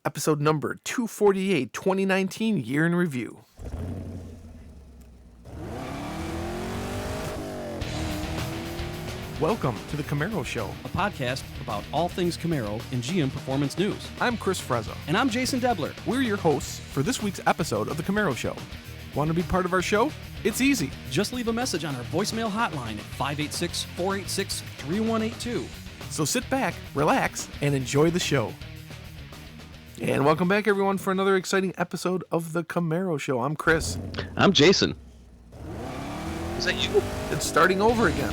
episode number 248, 2019, Year in Review. Welcome to the Camaro Show, a podcast about all things Camaro and GM performance news. I'm Chris Frezza. And I'm Jason Debler. We're your hosts for this week's episode of the Camaro Show. Want to be part of our show? It's easy. Just leave a message on our voicemail hotline at 586-486-3182. So sit back, relax, and enjoy the show. And welcome back, everyone, for another exciting episode of the Camaro Show. I'm Chris. I'm Jason. Is that you? It's starting over again.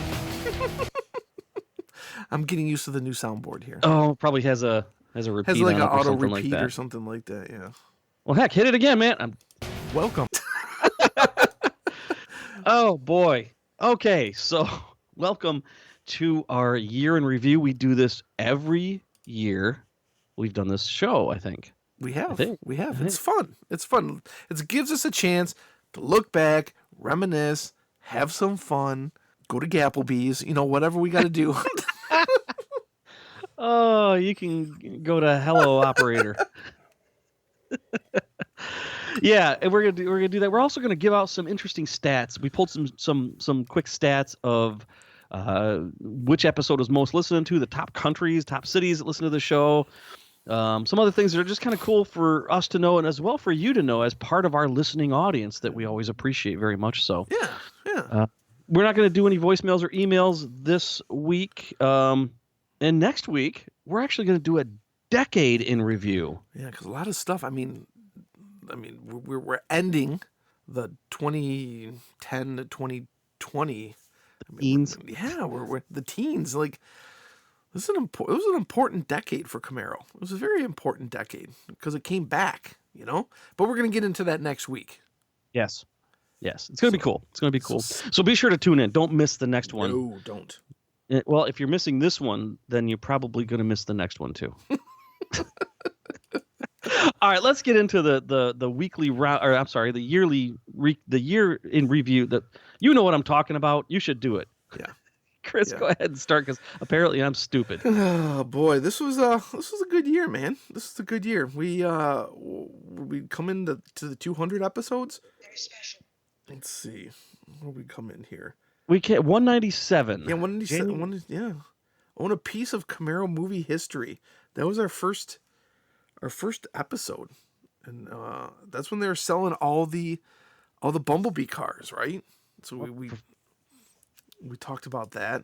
I'm getting used to the new soundboard here. Oh, probably has a repeat. Has like on an it or auto something repeat like that. or something like that. Yeah. Well, heck, hit it again, man. Welcome. Oh boy. Okay, so welcome to our year in review. We do this every year. We've done this show, I think. We have. We have. I It's fun. It's fun. It gives us a chance to look back, reminisce, have some fun, go to Gapplebee's, whatever we got to do. Oh, you can go to Hello Operator. Yeah, and we're gonna do that. We're also gonna give out some interesting stats. We pulled some quick stats of which episode is most listened to, the top countries, top cities that listen to the show. Some other things that are just kind of cool for us to know, and as well for you to know as part of our listening audience that we always appreciate very much. So Yeah. we're not going to do any voicemails or emails this week, and next week we're actually going to do a decade in review. Yeah, because a lot of stuff. I mean, we're ending the 2010 to 2020. Teens. We're the teens. Like, it was an important decade for Camaro. It was a very important decade because it came back, But we're going to get into that next week. Yes. It's going to be cool. It's going to be cool. So be sure to tune in. Don't miss the next one. No, don't. Well, if you're missing this one, then you're probably going to miss the next one too. All right, let's get into the weekly round, or I'm sorry, the yearly the year in review. That you know what I'm talking about. You should do it. Yeah. Chris, go ahead and start because apparently I'm stupid. Oh boy, this was a good year, man. This is a good year. We come into the 200 episodes. Very special. Let's see, where we come in here. We can't 197. Yeah, 197. Yeah, own a piece of Camaro movie history. That was our first episode, and that's when they were selling all the Bumblebee cars, right? So we talked about that.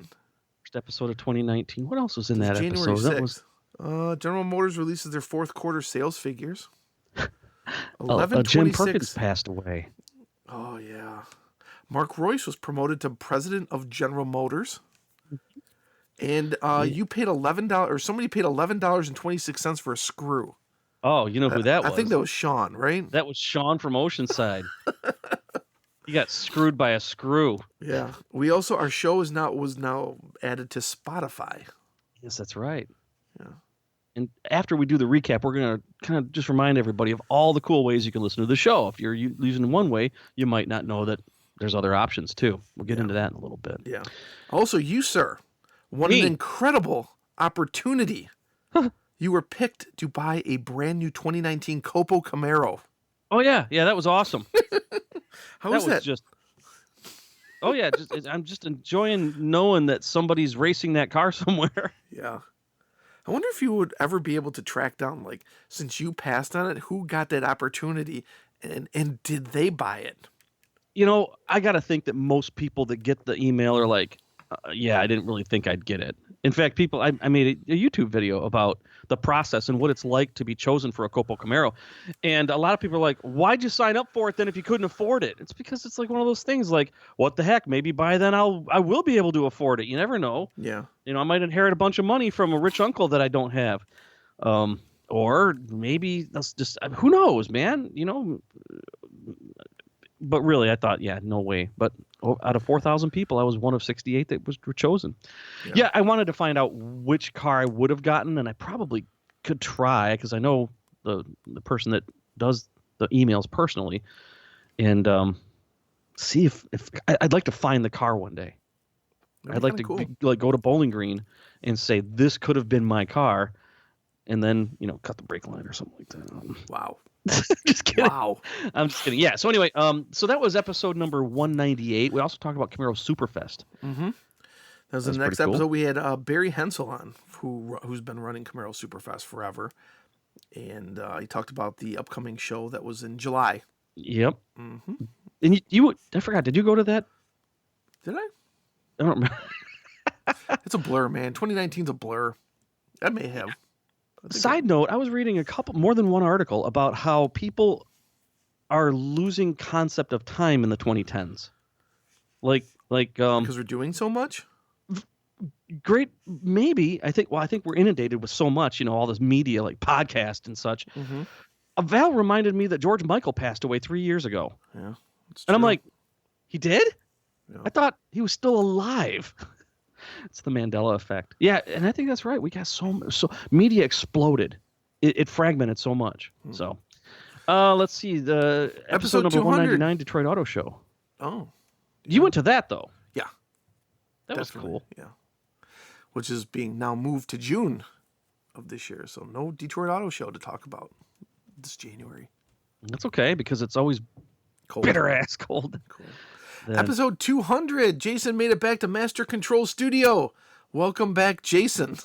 First episode of 2019. What else was in that January episode? 6th. That was General Motors releases their fourth quarter sales figures. Jim Perkins passed away. Oh yeah, Mark Royce was promoted to president of General Motors, and you paid $11, or somebody paid $11.26 for a screw. Oh, you know who that was? I think that was Sean, right? That was Sean from Oceanside. He got screwed by a screw. Yeah. We also, our show was now added to Spotify. Yes, that's right. Yeah. And after we do the recap, we're going to kind of just remind everybody of all the cool ways you can listen to the show. If you're using one way, you might not know that there's other options too. We'll get into that in a little bit. Yeah. Also, you, sir, won an incredible opportunity. You were picked to buy a brand new 2019 Copo Camaro. Oh yeah, that was awesome. How was that? Oh yeah, I'm just enjoying knowing that somebody's racing that car somewhere. Yeah. I wonder if you would ever be able to track down, like, since you passed on it, who got that opportunity and did they buy it? I got to think that most people that get the email are like, yeah, I didn't really think I'd get it. In fact, I made a YouTube video about the process and what it's like to be chosen for a Copo Camaro. And a lot of people are like, why'd you sign up for it then if you couldn't afford it? It's because it's like one of those things like, what the heck? Maybe by then I will be able to afford it. You never know. Yeah. I might inherit a bunch of money from a rich uncle that I don't have. Or maybe that's just, who knows, man? But really, I thought, yeah, no way. But out of 4,000 people, I was one of 68 that were chosen. Yeah, I wanted to find out which car I would have gotten, and I probably could try because I know the person that does the emails personally, and see if I'd like to find the car one day. I'd like to go to Bowling Green and say this could have been my car, and then cut the brake line or something like that. Wow. Just kidding. Wow. I'm just kidding. Yeah. So anyway, so that was episode number 198. We also talked about Camaro Superfest. Mm-hmm. That was the next episode. We had Barry Hensel on, who's been running Camaro Superfest forever, and he talked about the upcoming show that was in July. Yep. Mm-hmm. And I forgot. Did you go to that? Did I? I don't remember. It's a blur, man. 2019's a blur. I may have. Side note, I was reading more than one article about how people are losing concept of time in the 2010s. Like because we're doing so much? Great, maybe. I think we're inundated with so much, all this media, like podcast and such. Mm-hmm. Val reminded me that George Michael passed away 3 years ago. Yeah. And I'm like, he did? Yeah. I thought he was still alive. It's the Mandela effect. Yeah, and I think that's right. We got so media exploded. It fragmented so much. Hmm. So, let's see, the episode number 199, Detroit Auto Show. Oh, yeah. You went to that though. Yeah, that definitely was cool. Yeah, which is being now moved to June of this year. So no Detroit Auto Show to talk about this January. That's okay because it's always cold. Bitter ass cold. Cool. Episode 200. Jason made it back to Master Control Studio. Welcome back, Jason.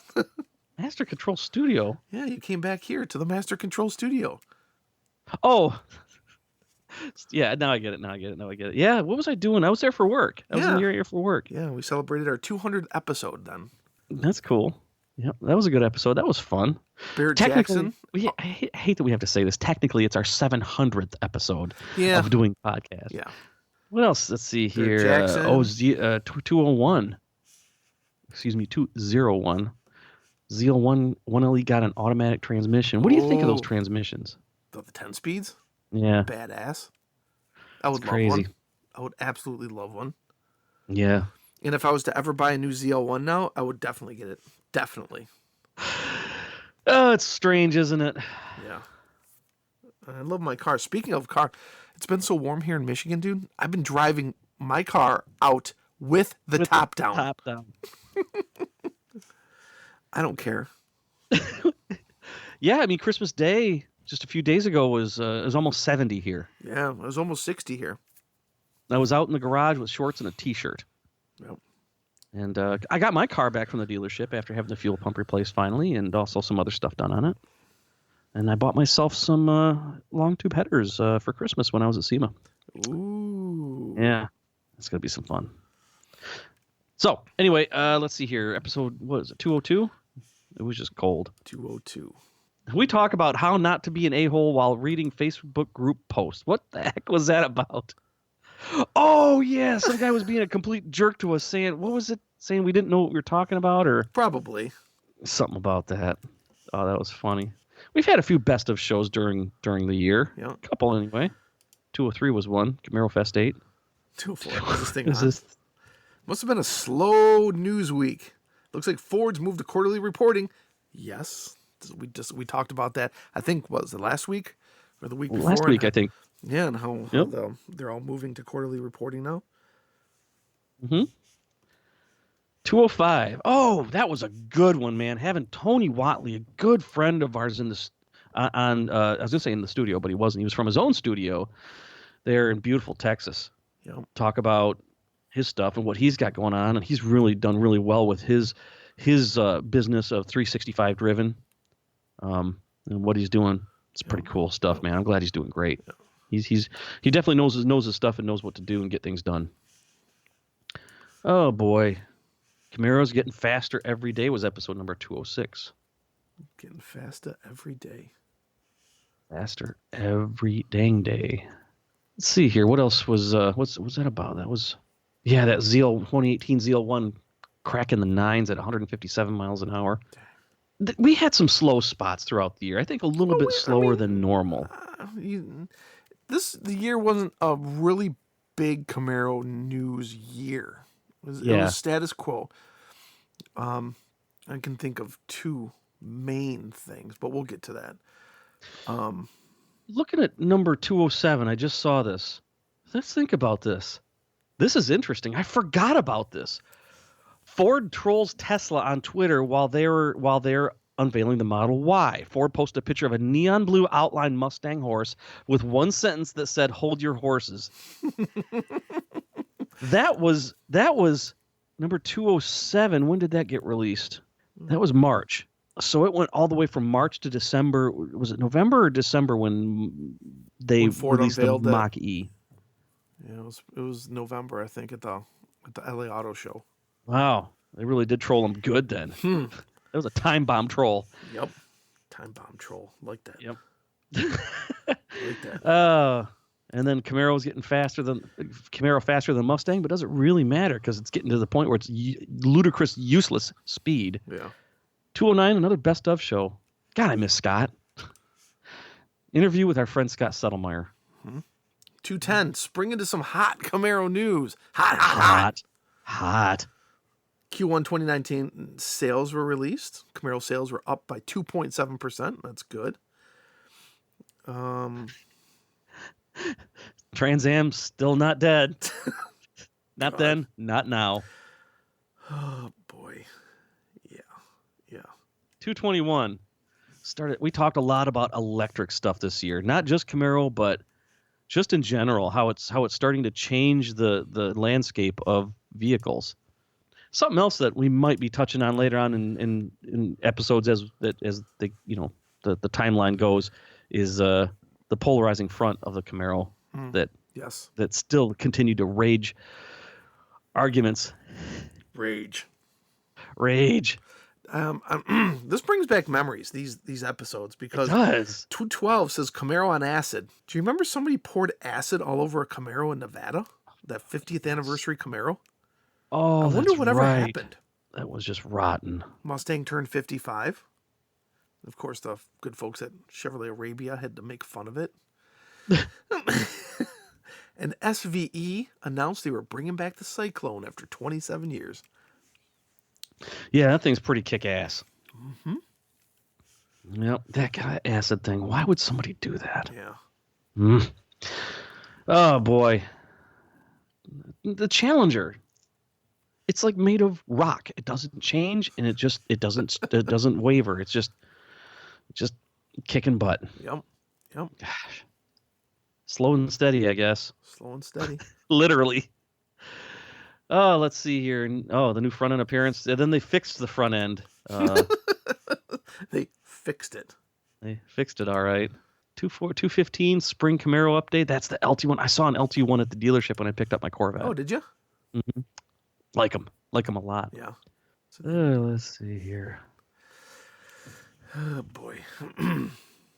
Master Control Studio? Yeah, you came back here to the Master Control Studio. Oh. Yeah, now I get it. Yeah, what was I doing? I was there for work. I was in your ear for work. Yeah, we celebrated our 200th episode then. That's cool. Yeah, that was a good episode. That was fun. Barrett Jackson. I hate that we have to say this. Technically, it's our 700th episode of doing podcasts. Yeah. What else? Let's see here. 201. Excuse me, 201. ZL1 1LE got an automatic transmission. What do you think of those transmissions? The 10 speeds? Yeah. Badass. I would love one. I would absolutely love one. Yeah. And if I was to ever buy a new ZL1 now, I would definitely get it. Definitely. Oh, it's strange, isn't it? Yeah. I love my car. Speaking of car, it's been so warm here in Michigan, dude. I've been driving my car out with the top down. Top down. I don't care. Yeah, I mean, Christmas Day just a few days ago was almost 70 here. Yeah, it was almost 60 here. I was out in the garage with shorts and a T-shirt. Yep. And I got my car back from the dealership after having the fuel pump replaced finally, and also some other stuff done on it. And I bought myself some long tube headers for Christmas when I was at SEMA. Ooh. Yeah, it's going to be some fun. So, anyway, let's see here. Episode, what is it, 202? It was just cold. 202. We talk about how not to be an a-hole while reading Facebook group posts. What the heck was that about? Oh, yeah, some guy was being a complete jerk to us saying, what was it? Saying we didn't know what we were talking about? Or probably. Something about that. Oh, that was funny. We've had a few best of shows during the year. Yeah. A couple anyway. 203 was one. Camaro Fest 8. 204. Is this thing on? Must have been a slow news week. Looks like Ford's moved to quarterly reporting. Yes. We talked about that. I think, was it last week or the week before? Last week, I think. Yeah, and how they're all moving to quarterly reporting now. Mm-hmm. 205. Oh, that was a good one, man. Having Tony Watley, a good friend of ours in this I was going to say in the studio, but he wasn't. He was from his own studio there in beautiful Texas. Yep. Talk about his stuff and what he's got going on, and he's really done really well with his business of 365 Driven, and what he's doing. It's pretty cool stuff, man. I'm glad he's doing great. He definitely knows his stuff and knows what to do and get things done. Oh boy, Camaro's getting faster every day was episode number 206. Getting faster every day. Faster every dang day. Let's see here. What else was what's that about? That was that Zeal 2018 Zeal 1 cracking the nines at 157 miles an hour. We had some slow spots throughout the year. I think a little bit slower than normal. The year wasn't a really big Camaro news year. It was status quo. I can think of two main things, but we'll get to that. Looking at number 207, I just saw this. Let's think about this. This is interesting. I forgot about this. Ford trolls Tesla on Twitter while they're unveiling the Model Y. Ford posted a picture of a neon blue outline Mustang horse with one sentence that said, "Hold your horses." That was number 207. When did that get released? That was March. So it went all the way from March to December. Was it November or December when they Ford released the unveiled that? Mach-E? Yeah, it was November, I think, at the LA Auto Show. Wow. They really did troll him good then. That was a time bomb troll. Yep. Time bomb troll. Like that. Yep. Like that. And then Camaro faster than Mustang, but doesn't really matter because it's getting to the point where it's ludicrous, useless speed. Yeah. 209, another best of show. God, I miss Scott. Interview with our friend Scott Settlemeyer. 210. Spring into some hot Camaro news. Hot. Q1 2019 sales were released. Camaro sales were up by 2.7%. That's good. Trans Am still not dead. Not God. then, not now. Oh boy. Yeah. 221 started. We talked a lot about electric stuff this year, not just Camaro, but just in general, how it's starting to change the landscape of vehicles. Something else that we might be touching on later on in episodes as the timeline goes is the polarizing front of the Camaro that still continue to rage arguments. Rage. This brings back memories, these episodes, because it does. 212 says Camaro on acid. Do you remember somebody poured acid all over a Camaro in Nevada? That 50th anniversary Camaro? Oh, I wonder whatever right. happened. That was just rotten. Mustang turned 55. Of course, the good folks at Chevrolet Arabia had to make fun of it. And SVE announced they were bringing back the Cyclone after 27 years. Yeah, that thing's pretty kick-ass. Yep, that kind of acid thing. Why would somebody do that? Yeah. Oh, boy. The Challenger. It's like made of rock. It doesn't change, and it doesn't waver. It's just kicking butt. Yep. Gosh. Slow and steady, I guess. Slow and steady. Literally. Oh, let's see here. Oh, the new front end appearance. And then they fixed the front end. They fixed it. They fixed it all right. 215 spring Camaro update. That's the LT1. I saw an LT1 at the dealership when I picked up my Corvette. Oh, did you? Mm-hmm. Like them a lot. Yeah. Let's see here. Oh, boy.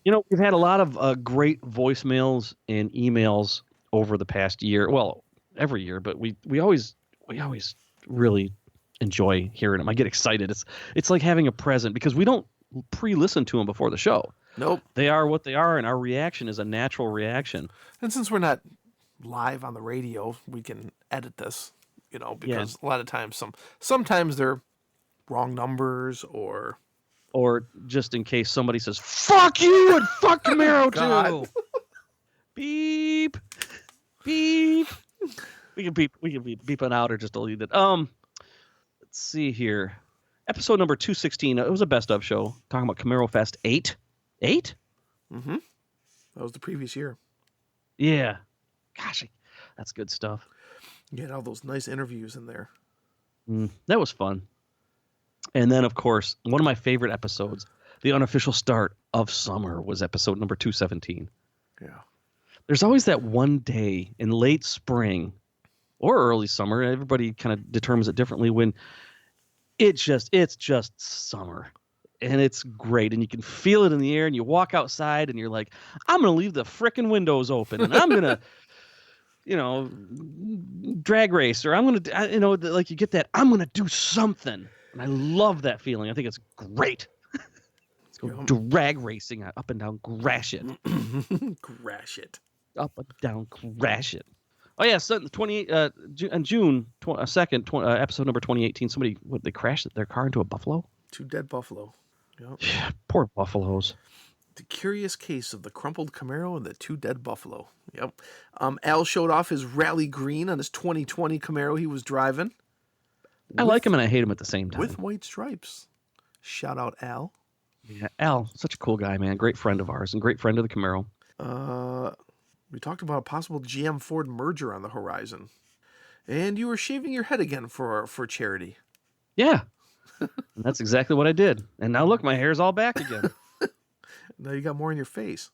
We've had a lot of great voicemails and emails over the past year. Well, every year, but we always really enjoy hearing them. I get excited. It's like having a present because we don't pre-listen to them before the show. Nope. They are what they are, and our reaction is a natural reaction. And since we're not live on the radio, we can edit this, because a lot of times sometimes they're wrong numbers or just in case somebody says "fuck you" and "fuck Camaro" too. Beep. We can beep it out or just delete it. Let's see here. Episode number 216. It was a best of show talking about Camaro Fest 8. 8? Mm-hmm. That was the previous year. Yeah. Gosh, that's good stuff. You had all those nice interviews in there. That was fun. And then, of course, one of my favorite episodes, the unofficial start of summer, was episode number 217. Yeah. There's always that one day in late spring or early summer, everybody kind of determines it differently, when it's just summer. And it's great, and you can feel it in the air, and you walk outside, and you're like, I'm going to leave the frickin' windows open, and I'm going to, drag race, or I'm going to, like you get that, I'm going to do something. And I love that feeling. I think it's great. Let's go drag racing up and down Gratiot. Gratiot. Up and down Gratiot. Oh, yeah, so on June 2nd, episode number 2018, they crashed their car into a buffalo? 2 dead buffalo. Yep. Yeah, poor buffaloes. The curious case of the crumpled Camaro and the 2 dead buffalo. Yep. Al showed off his rally green on his 2020 Camaro he was driving. I like him and I hate him at the same time. With white stripes. Shout out, Al. Yeah, Al, such a cool guy, man. Great friend of ours and great friend of the Camaro. We talked about a possible GM Ford merger on the horizon. And you were shaving your head again for charity. Yeah. And that's exactly what I did. And now look, my hair's all back again. Now you got more in your face.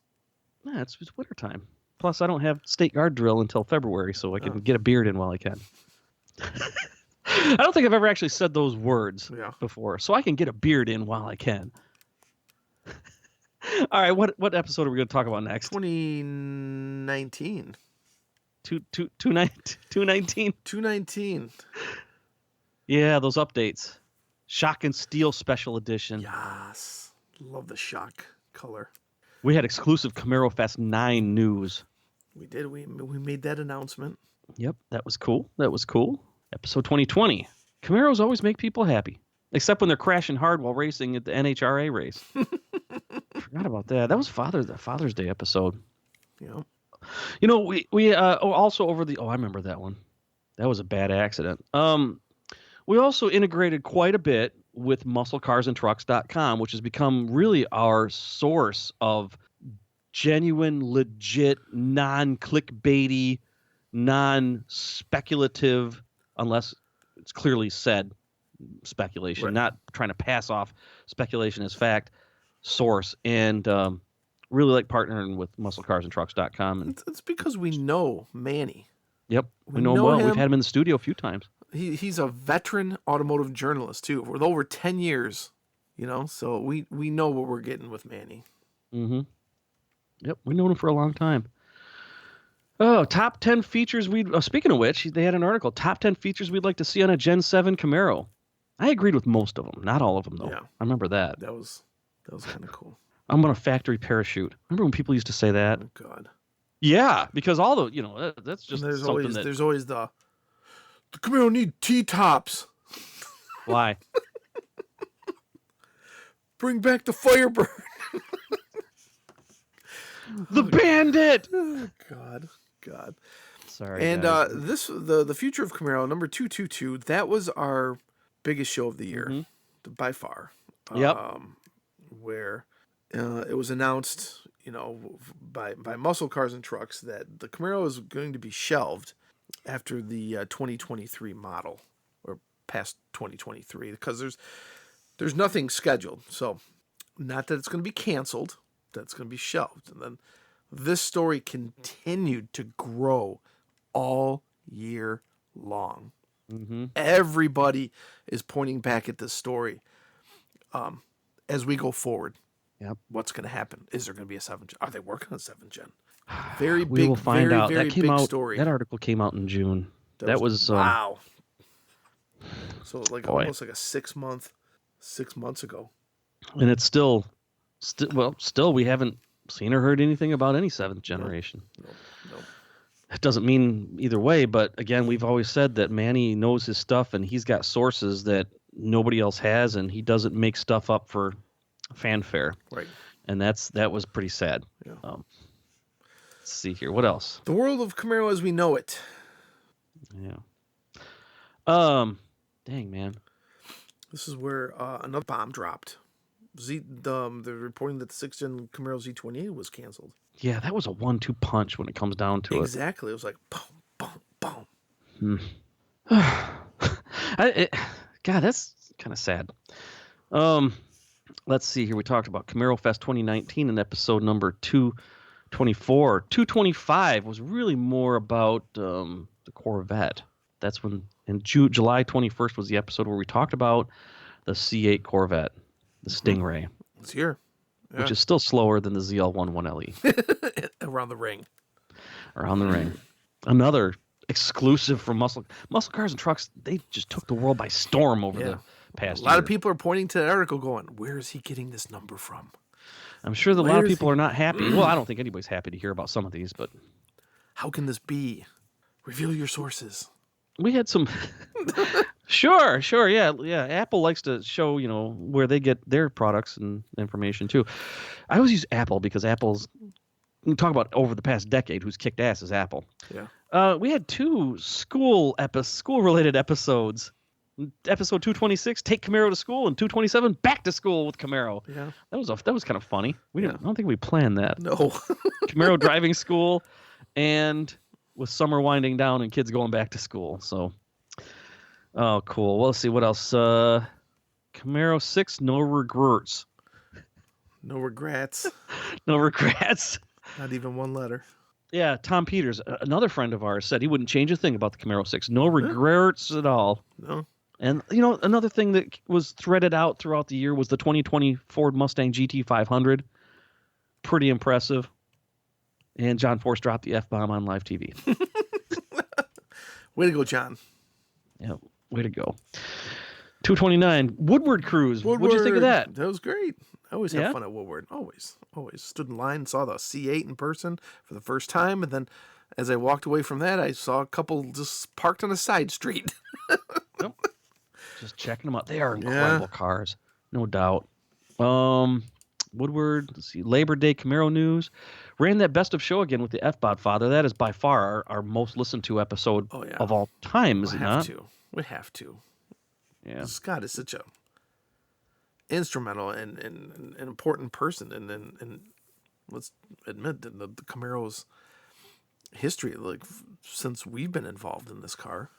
Yeah, it's wintertime. Plus, I don't have state guard drill until February, so I can get a beard in while I can. I don't think I've ever actually said those words before, so I can get a beard in while I can. All right, what episode are we going to talk about next? 2019. 219? 219. Yeah, those updates. Shock and Steel Special Edition. Yes. Love the shock color. We had exclusive Camaro Fest 9 news. We did. We made that announcement. Yep, that was cool. Episode 2020. Camaros always make people happy, except when they're crashing hard while racing at the NHRA race. Forgot about that. That was the Father's Day episode. Yeah. You know, we also over the I remember that one. That was a bad accident. We also integrated quite a bit with musclecarsandtrucks.com, which has become really our source of genuine, legit, non-clickbaity, non-speculative, unless it's clearly said speculation, not trying to pass off speculation as fact, source. And really like partnering with musclecarsandtrucks.com. And it's because we know Manny. Yep, we know him well. We've had him in the studio a few times. He's a veteran automotive journalist too, with over 10 years. So we know what we're getting with Manny. Mm-hmm. Yep, we've known him for a long time. Oh, top 10 features speaking of which, they had an article, top 10 features we'd like to see on a Gen 7 Camaro. I agreed with most of them, not all of them though. Yeah. I remember that. That was kind of cool. I'm on a factory parachute. Remember when people used to say that? Oh God. Yeah, because all the that's just there's something there's always the Camaro need T-tops. Why? Bring back the Firebird. The Bandit. Oh, God. Sorry. And guys. the future of Camaro number 222. That was our biggest show of the year, by far. Yep. Where it was announced, by Muscle Cars and Trucks that the Camaro is going to be shelved after the 2023 model, or past 2023, because there's nothing scheduled. So, not that it's going to be canceled, that's going to be shelved. And then this story continued to grow all year long. Mm-hmm. Everybody is pointing back at this story as we go forward. Yep. What's going to happen? Is there going to be a 7 gen? Are they working on 7 gen? Very big. We will find out. Very that came big out. Story. That article came out in June. That was wow. So almost like a 6 months ago. And it's still we haven't seen or heard anything about any 7th generation. No. It doesn't mean either way, but again, we've always said that Manny knows his stuff and he's got sources that nobody else has, and he doesn't make stuff up for fanfare. Right. And that was pretty sad. Yeah. Let's see here. What else? The world of Camaro as we know it. Yeah. Dang, man. This is where another bomb dropped. They're reporting that the 6th gen Camaro Z28 was canceled. Yeah, that was a 1-2 punch when it comes down to Exactly. It was like boom, boom, boom. God, that's kind of sad. Let's see here. We talked about Camaro Fest 2019 in episode number 224. 225 was really more about the Corvette. That's when, in July 21st was the episode where we talked about the C8 Corvette, the Stingray. It's here. Yeah. Which is still slower than the ZL11LE. Around the ring. Another exclusive from Muscle Cars and Trucks. They just took the world by storm over the past year. A lot of people are pointing to that article going, where is he getting this number from? I'm sure that a lot of people are not happy. Well, I don't think anybody's happy to hear about some of these, but... How can this be? Reveal your sources. We had some... Sure, yeah. Apple likes to show, where they get their products and information too. I always use Apple because Apple's, we talk about over the past decade who's kicked ass is Apple. Yeah. We had 2 school-related episodes Episode 226, take Camaro to school, and 227, back to school with Camaro. Yeah. That was kind of funny. I don't think we planned that. No. Camaro driving school, and with summer winding down and kids going back to school. So, oh, cool. Well, let's see what else. Camaro 6, no regrets. No regrets. No regrets. Not even one letter. Yeah, Tom Peters, another friend of ours, said he wouldn't change a thing about the Camaro 6. No regrets at all. No. And, another thing that was threaded out throughout the year was the 2020 Ford Mustang GT500. Pretty impressive. And John Force dropped the F-bomb on live TV. Way to go, John. Yeah, way to go. 229, Woodward Cruise. What'd you think of that? That was great. I always have fun at Woodward. Always. Stood in line, saw the C8 in person for the first time, and then as I walked away from that, I saw a couple just parked on a side street. Nope. Just checking them out. They are incredible cars, no doubt. Woodward, let's see, Labor Day Camaro news. Ran that best of show again with the F-Bot Father. That is by far our most listened to episode of all time, is it not? We have to. Yeah. Scott is such a instrumental and important person, and let's admit that the Camaro's history, like since we've been involved in this car,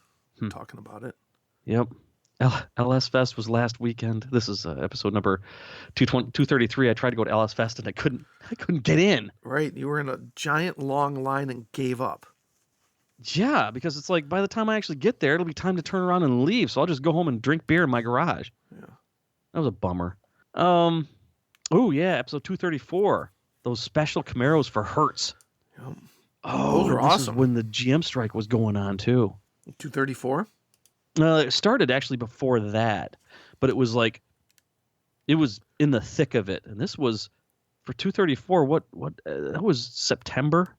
talking about it. Yep. LS Fest was last weekend. This is episode number 233. I tried to go to LS Fest and I couldn't get in. Right. You were in a giant long line and gave up. Yeah, because it's like by the time I actually get there, it'll be time to turn around and leave. So I'll just go home and drink beer in my garage. Yeah. That was a bummer. Oh yeah, episode 234. Those special Camaros for Hertz. Yep. Oh, those were awesome. Is when the GM strike was going on too. 234? It started actually before that, but it was in the thick of it. And this was for 234. What that was September.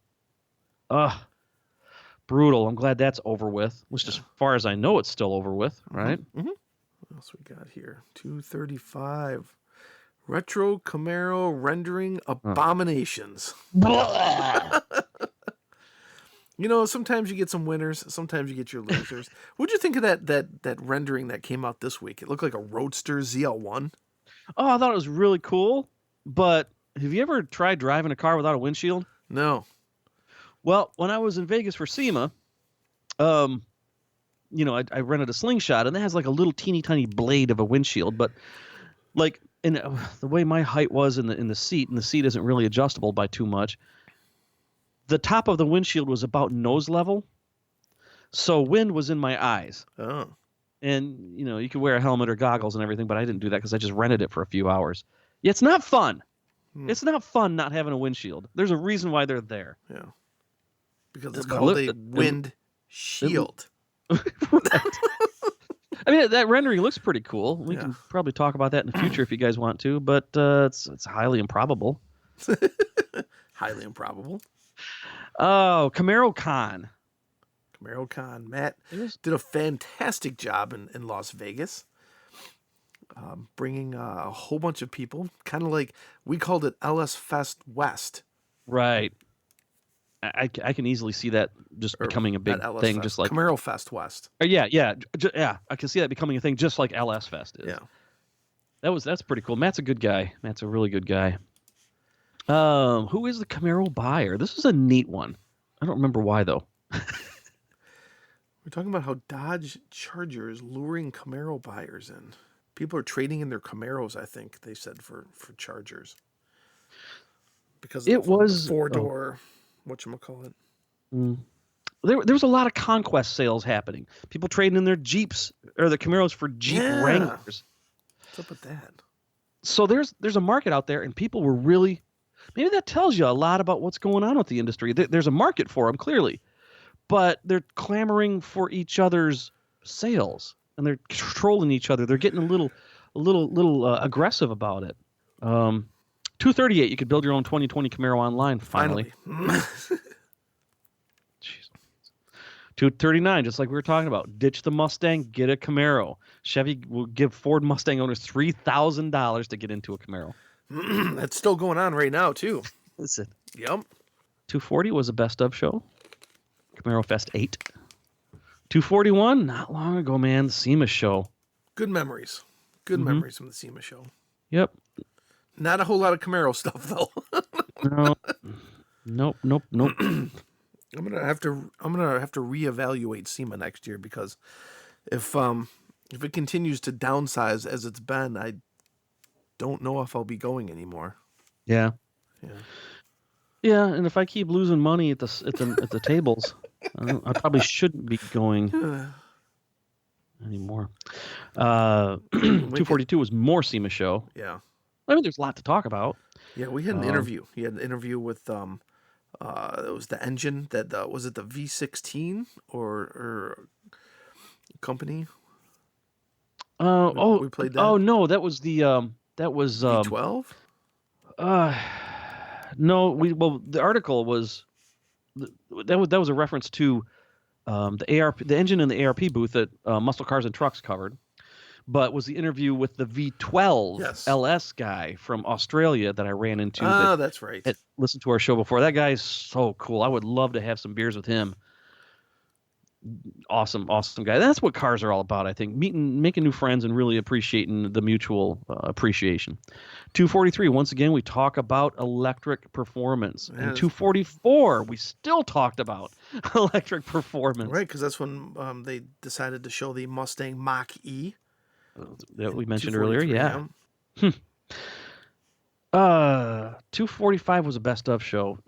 Brutal. I'm glad that's over with. At least as far as I know, it's still over with, right? Mm-hmm. What else we got here? 235. Retro Camaro rendering abominations. Sometimes you get some winners, sometimes you get your losers. What'd you think of that rendering that came out this week? It looked like a Roadster ZL1. Oh, I thought it was really cool. But have you ever tried driving a car without a windshield? No. Well, when I was in Vegas for SEMA, I rented a Slingshot, and it has like a little teeny tiny blade of a windshield. But like in the way my height was in the seat, and the seat isn't really adjustable by too much. The top of the windshield was about nose level, so wind was in my eyes. Oh. And, you could wear a helmet or goggles and everything, but I didn't do that because I just rented it for a few hours. Yeah, it's not fun. It's not fun not having a windshield. There's a reason why they're there. Yeah. Because it's called a wind shield. I mean, that rendering looks pretty cool. We can probably talk about that in the future if you guys want to, but it's highly improbable. Highly improbable. Oh, Camaro Con. Matt did a fantastic job in Las Vegas, bringing a whole bunch of people, kind of like we called it LS Fest West. Right. I can easily see that just becoming a big thing, Fest. just like Camaro Fest West. Yeah. I can see that becoming a thing, just like LS Fest is. Yeah. That's pretty cool. Matt's a good guy. Matt's a really good guy. Who is the Camaro buyer? This is a neat one. I don't remember why though. We're talking about how Dodge Charger is luring Camaro buyers in. People are trading in their Camaros, I think they said, for Chargers. Because it was four-door, whatchamacallit. There was a lot of conquest sales happening. People trading in their Jeeps or the Camaros for Jeep Wranglers. What's up with that? So there's a market out there, and people were really. Maybe that tells you a lot about what's going on with the industry. There's a market for them, clearly, but they're clamoring for each other's sales, and they're trolling each other. They're getting a little aggressive about it. 238, you could build your own 2020 Camaro online. Finally. 239, just like we were talking about. Ditch the Mustang, get a Camaro. Chevy will give Ford Mustang owners $3,000 to get into a Camaro. That's still going on right now, too. Is it? Yep. 240 was a best of show. Camaro Fest 8. 241, not long ago, man. The SEMA show. Good memories. Good memories from the SEMA show. Yep. Not a whole lot of Camaro stuff though. No. Nope. I'm gonna have to reevaluate SEMA next year, because if it continues to downsize as it's been, I don't know if I'll be going anymore. Yeah. Yeah. Yeah, and if I keep losing money at the tables, I probably shouldn't be going anymore. 242 was more SEMA show. Yeah. I mean, there's a lot to talk about. Yeah, we had an interview. He had an interview with it was the engine that was it the V16 or company? We played that. Oh no, that was the V12. No, the article was that was a reference to the engine in the ARP booth that Muscle Cars and Trucks covered, but was the interview with the V12 LS guy from Australia that I ran into. That's right. Had listened to our show before. That guy is so cool. I would love to have some beers with him. Awesome guy. That's what cars are all about, I think. Making new friends and really appreciating the mutual appreciation. 243, once again, we talk about electric performance. And 244, we still talked about electric performance. Right, because that's when they decided to show the Mustang Mach-E. That we mentioned earlier, yeah. 245 was a best of show.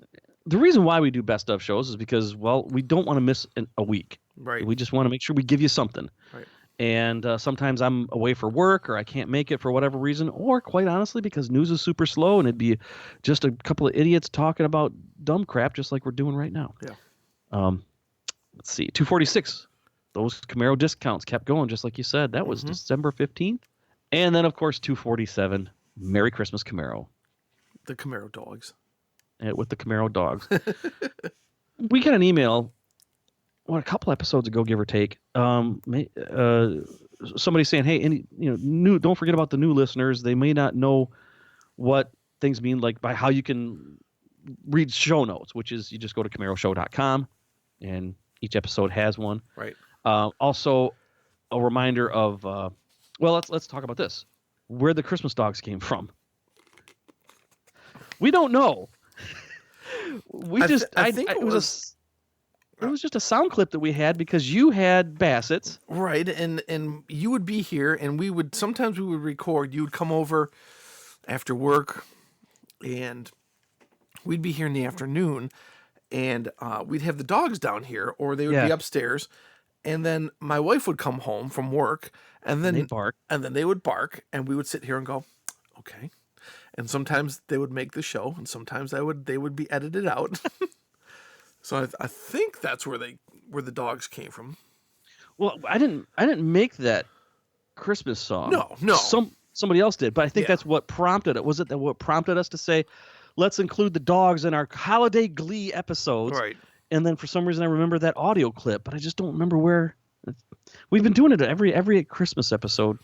The reason why we do best of shows is because, well, we don't want to miss a week. Right. We just want to make sure we give you something. Right. And sometimes I'm away for work, or I can't make it for whatever reason, or quite honestly, because news is super slow and it'd be just a couple of idiots talking about dumb crap just like we're doing right now. Yeah. Let's see. 246. Those Camaro discounts kept going, just like you said. That was December 15th. And then, of course, 247. Merry Christmas, Camaro. The Camaro dogs. With the Camaro dogs. We got an email, a couple episodes ago, give or take. Somebody saying, "Hey, don't forget about the new listeners. They may not know what things mean, like by how you can read show notes, which is you just go to CamaroShow.com, and each episode has one. Right. Also, a reminder of let's talk about this. Where the Christmas dogs came from. We don't know. I think it was just a sound clip that we had because you had Bassett's. Right, and you would be here, and sometimes we would record. You would come over after work, and we'd be here in the afternoon, and we'd have the dogs down here, or they would be upstairs, and then my wife would come home from work, and then they'd bark, and then they would bark, and we would sit here and go, okay. And sometimes they would make the show, and sometimes they would be edited out. So I think that's where the dogs came from. Well, I didn't make that Christmas song. No. Somebody else did, but I think that's what prompted it. Was it that what prompted us to say, let's include the dogs in our holiday glee episodes? Right. And then for some reason I remember that audio clip, but I just don't remember where. We've been doing it every Christmas episode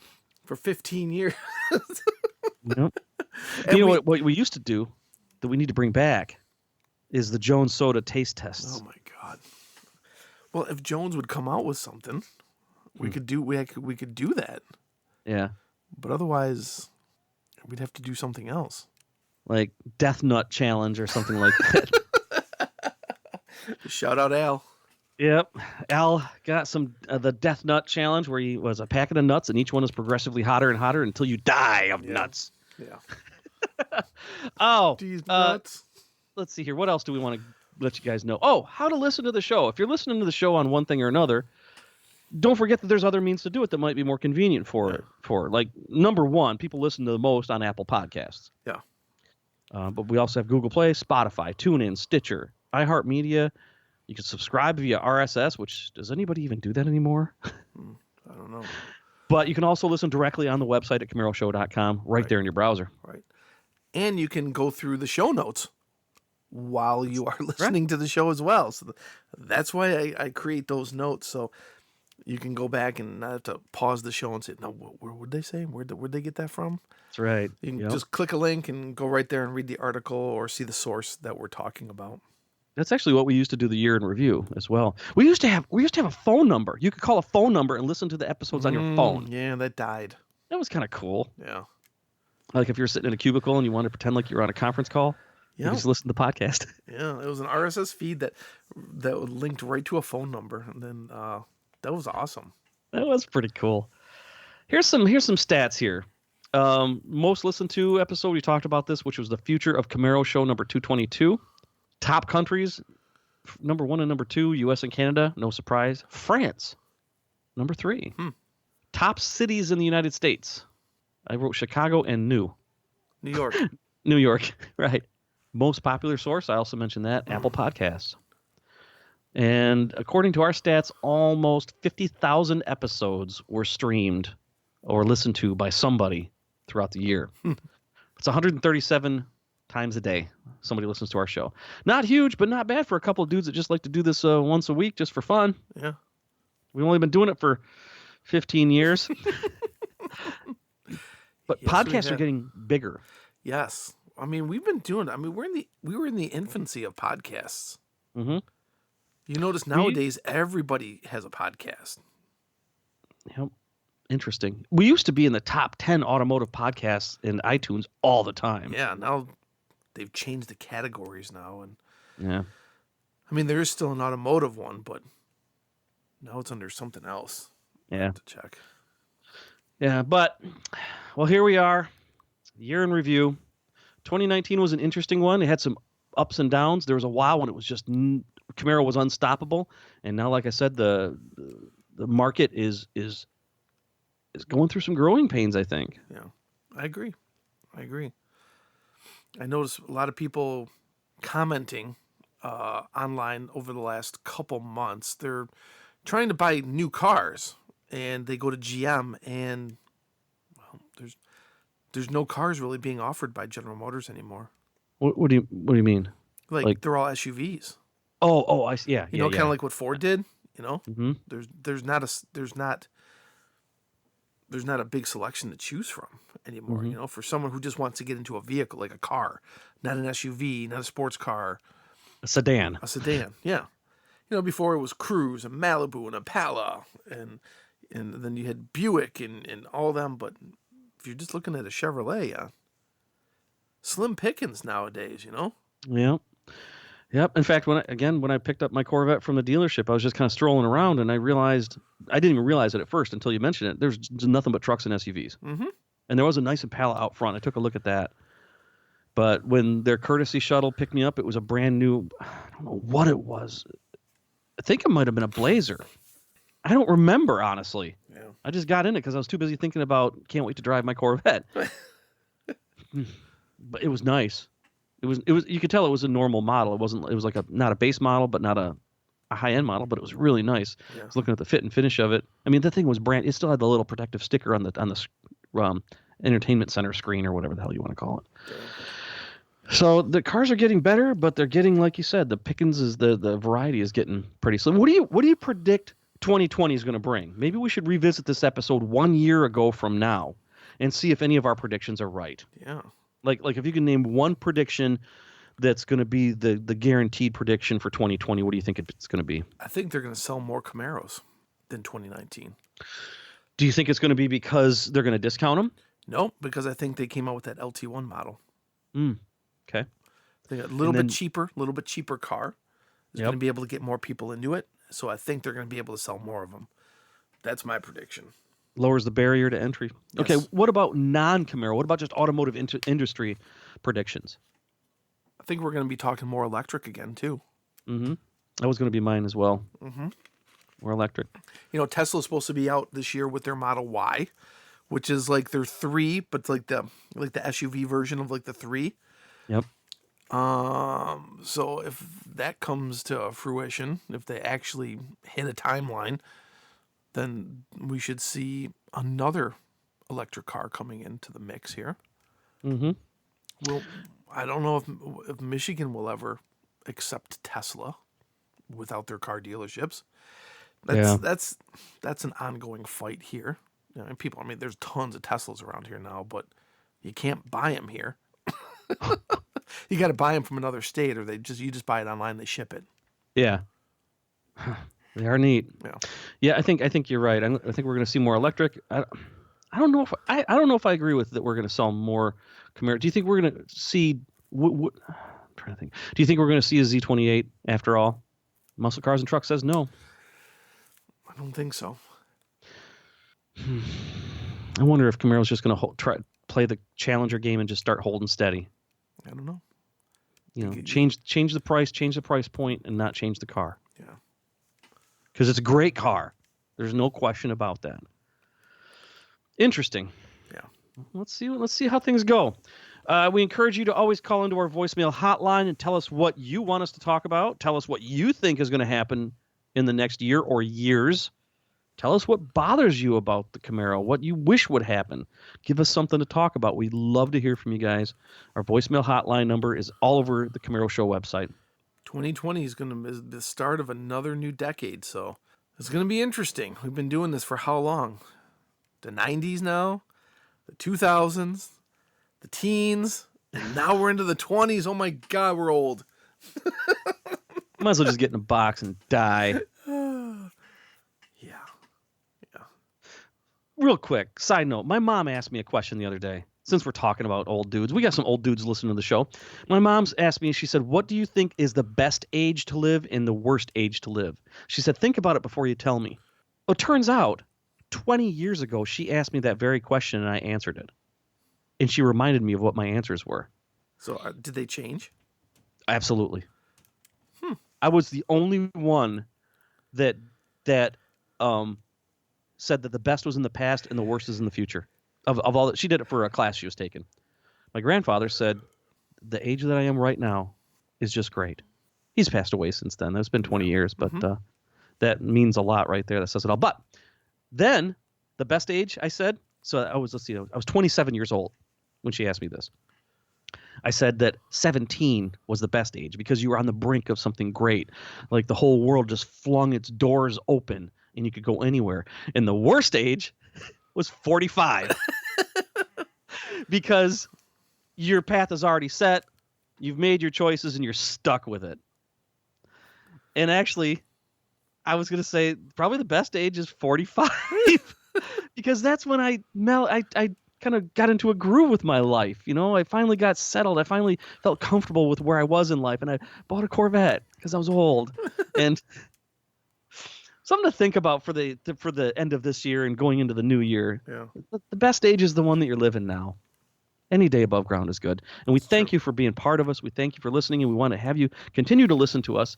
for 15 years. Yep. What we used to do that we need to bring back is the Jones Soda taste tests. Oh my God! Well, if Jones would come out with something, we could do that. Yeah. But otherwise, we'd have to do something else, like Death Nut Challenge or something like that. Shout out Al. Yep, Al got some the Death Nut Challenge, where he was a packet of nuts, and each one is progressively hotter and hotter until you die of nuts. Yeah. These nuts. Let's see here. What else do we want to let you guys know? Oh, how to listen to the show. If you're listening to the show on one thing or another, don't forget that there's other means to do it that might be more convenient for like number one, people listen to the most on Apple Podcasts. Yeah. But we also have Google Play, Spotify, TuneIn, Stitcher, iHeartMedia. You can subscribe via RSS, which does anybody even do that anymore? I don't know. But you can also listen directly on the website at CamaroShow.com, right there in your browser. Right. And you can go through the show notes while you are listening to the show as well. So that's why I create those notes, so you can go back and not have to pause the show and say, no, where would they say? Where'd they get that from? That's right. You can just click a link and go right there and read the article or see the source that we're talking about. That's actually what we used to do the year in review as well. We used to have a phone number. You could call a phone number and listen to the episodes on your phone. Yeah, that died. That was kind of cool. Yeah. Like if you're sitting in a cubicle and you wanted to pretend like you're on a conference call, you just listen to the podcast. Yeah, it was an RSS feed that linked right to a phone number, and then that was awesome. That was pretty cool. Here's some stats here. Most listened to episode, we talked about this, which was the Future of Camaro Show number 222. Top countries, number 1 and number 2, U.S. and Canada, no surprise. France, number 3. Top cities in the United States. I wrote Chicago and New York. New York, right. Most popular source, I also mentioned that, Apple Podcasts. And according to our stats, almost 50,000 episodes were streamed or listened to by somebody throughout the year. It's 137 times a day somebody listens to our show. Not huge, but not bad for a couple of dudes that just like to do this once a week just for fun. Yeah. We've only been doing it for 15 years. But yes, podcasts are getting bigger. Yes. I mean, we've been doing. I mean, we were in the infancy of podcasts. Mm-hmm. You notice nowadays everybody has a podcast. Yep. Interesting. We used to be in the top 10 automotive podcasts in iTunes all the time. Yeah. Now they've changed the categories now, and yeah. I mean, there is still an automotive one, but now it's under something else. Yeah. To check. Yeah, but well, here we are. Year in review. 2019 was an interesting one. It had some ups and downs. There was a while when it was just Camaro was unstoppable, and now, like I said, the market is going through some growing pains, I think. Yeah, I agree. I noticed a lot of people commenting online over the last couple months. They're trying to buy new cars, and they go to GM, and well, there's no cars really being offered by General Motors anymore. What do you mean? Like they're all SUVs. Oh, I see. Yeah, you know, kind of like what Ford did. You know, mm-hmm. there's not a big selection to choose from anymore. Mm-hmm. You know, for someone who just wants to get into a vehicle like a car, not an SUV, not a sports car, a sedan. Yeah. You know, before it was Cruise and Malibu and Impala, and then you had Buick and all them. But if you're just looking at a Chevrolet, slim pickings nowadays. You know. Yeah. Yep. In fact, when I picked up my Corvette from the dealership, I was just kind of strolling around, and I realized I didn't even realize it at first until you mentioned it. There's nothing but trucks and SUVs, and there was a nice Impala out front. I took a look at that, but when their courtesy shuttle picked me up, it was a brand new. I don't know what it was. I think it might have been a Blazer. I don't remember, honestly. Yeah. I just got in it because I was too busy thinking about can't wait to drive my Corvette. But it was nice. It was. You could tell it was a normal model. It wasn't. It was like not a base model, but not a high end model. But it was really nice. Yeah. I was looking at the fit and finish of it. I mean, the thing was brand. It still had the little protective sticker on the entertainment center screen or whatever the hell you want to call it. Yeah. So the cars are getting better, but they're getting, like you said, the pickings is the variety is getting pretty slim. What do you predict 2020 is going to bring? Maybe we should revisit this episode 1 year ago from now and see if any of our predictions are right. Yeah. Like if you can name one prediction that's going to be the guaranteed prediction for 2020, what do you think it's going to be? I think they're going to sell more Camaros than 2019. Do you think it's going to be because they're going to discount them? No, because I think they came out with that LT1 model. Okay. I think a little bit cheaper car is going to be able to get more people into it. So I think they're going to be able to sell more of them. That's my prediction. Lowers the barrier to entry. Yes. Okay, what about non-Camaro? What about just automotive industry predictions? I think we're going to be talking more electric again, too. Mm-hmm. That was going to be mine as well. Mm-hmm. More electric. You know, Tesla's supposed to be out this year with their Model Y, which is like their 3, but it's like the SUV version of like the 3. Yep. So if that comes to fruition, if they actually hit a timeline, then we should see another electric car coming into the mix here. Mm-hmm. Well, I don't know if Michigan will ever accept Tesla without their car dealerships. That's an ongoing fight here. I mean, there's tons of Teslas around here now, but you can't buy them here. You got to buy them from another state, or you just buy it online. They ship it. Yeah. They are neat. Yeah. Yeah, I think you're right. I think we're going to see more electric. I don't know if I don't know if I agree with that. We're going to sell more Camaro. Do you think we're going to see? I'm trying to think. Do you think we're going to see a Z28 after all? Muscle Cars and Trucks says no. I don't think so. I wonder if Camaro's just going to play the Challenger game and just start holding steady. I don't know. Change the price point, and not change the car. Yeah. Because it's a great car. There's no question about that. Interesting. Yeah. Let's see how things go. We encourage you to always call into our voicemail hotline and tell us what you want us to talk about. Tell us what you think is going to happen in the next year or years. Tell us what bothers you about the Camaro, what you wish would happen. Give us something to talk about. We'd love to hear from you guys. Our voicemail hotline number is all over the Camaro Show website. 2020 is the start of another new decade, so it's going to be interesting. We've been doing this for how long? The 90s now, the 2000s, the teens, and now we're into the 20s. Oh my God, we're old. Might as well just get in a box and die. Real quick, side note, my mom asked me a question the other day. Since we're talking about old dudes, we got some old dudes listening to the show. My mom's asked me, she said, what do you think is the best age to live and the worst age to live? She said, think about it before you tell me. Well, it turns out 20 years ago, she asked me that very question and I answered it. And she reminded me of what my answers were. So did they change? Absolutely. I was the only one that said that the best was in the past and the worst is in the future. Of all that, she did it for a class she was taking. My grandfather said, the age that I am right now is just great. He's passed away since then. It's been 20 years, but that means a lot right there. That says it all. But then the best age, I said, so I was 27 years old when she asked me this. I said that 17 was the best age because you were on the brink of something great. Like the whole world just flung its doors open and you could go anywhere. And the worst age was 45 because your path is already set. You've made your choices and you're stuck with it. And actually, I was going to say probably the best age is 45 because that's when I kind of got into a groove with my life. I finally got settled. I finally felt comfortable with where I was in life. And I bought a Corvette because I was old. And something to think about for the end of this year and going into the new year. Yeah. The best age is the one that you're living now. Any day above ground is good. And we thank you for being part of us. We thank you for listening, and we want to have you continue to listen to us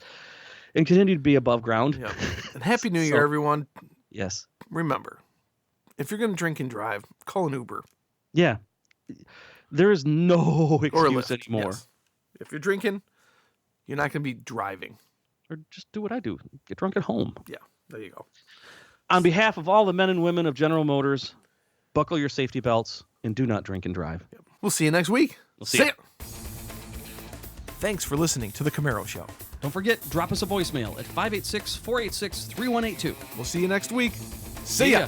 and continue to be above ground. Yeah. And Happy New Year, everyone. Yes. Remember, if you're going to drink and drive, call an Uber. Yeah. There is no excuse anymore. Yes. If you're drinking, you're not going to be driving. Or just do what I do. Get drunk at home. Yeah. There you go. On behalf of all the men and women of General Motors, buckle your safety belts and do not drink and drive. Yep. We'll see you next week. We'll see you. Thanks for listening to The Camaro Show. Don't forget, drop us a voicemail at 586-486-3182. We'll see you next week. See ya.